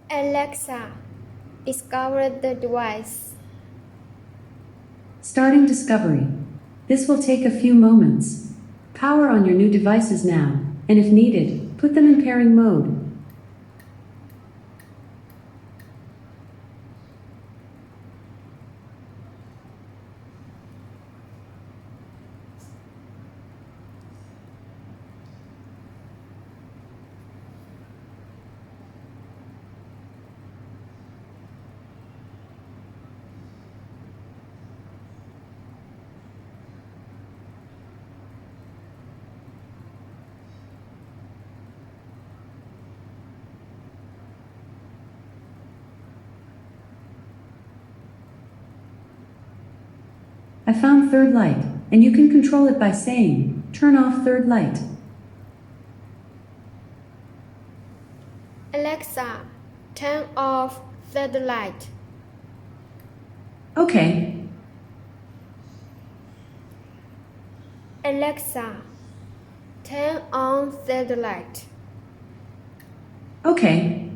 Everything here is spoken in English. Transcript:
Alexa, discover the device. Starting discovery. This will take a few moments. Power on your new devices now, and if needed, put them in pairing mode. I found third light, and you can control it by saying, turn off third light. Alexa, turn off third light. Okay. Alexa, turn on third light. Okay.